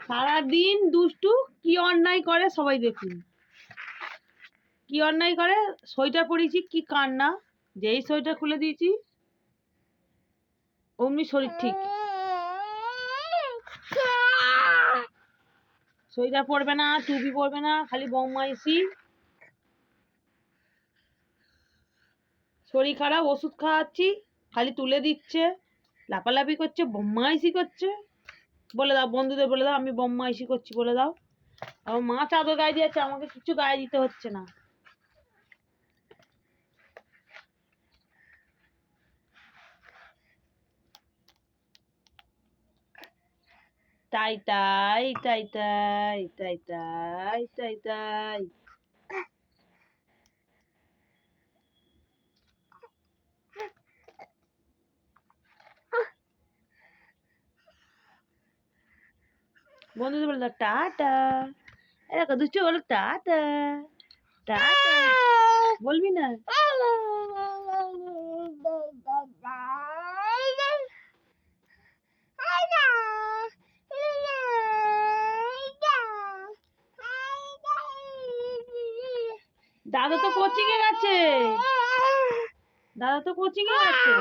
সারাদিন দুষ্টু, কি অন্যায় করে সবাই দেখুন, কি অন্যায় করে। সোয়েটার পরিয়েছি, কি কান্না, যেই সোয়েটার খুলে দিয়েছি অমনি শরীর ঠিক। সোয়েটার পরবে না, টুপি পরবে না, খালি বদমাইশি। শরীর খারাপ, ওষুধ খাওয়াচ্ছি, খালি তুলে দিচ্ছে, লাফালাফি করছে, বদমাইশি করছে। বলে দাও বন্ধুদের, বলে দাও আমি বদমাইশি করছি, বলে দাও। আমার মা চাদর গায়ে দিয়েছে, আমাকে কিছু গায়ে দিতে হচ্ছে না। তাই তাই তাই তাই তাই তাই তাই তাই। বন্ধুদের বলে দাও টাটা। এরকম দুষ্টু বলো টাটা টাটা। বলবি না? দাদা তো কোচিং এ গেছে, দাদা তো কোচিং এ গেছে।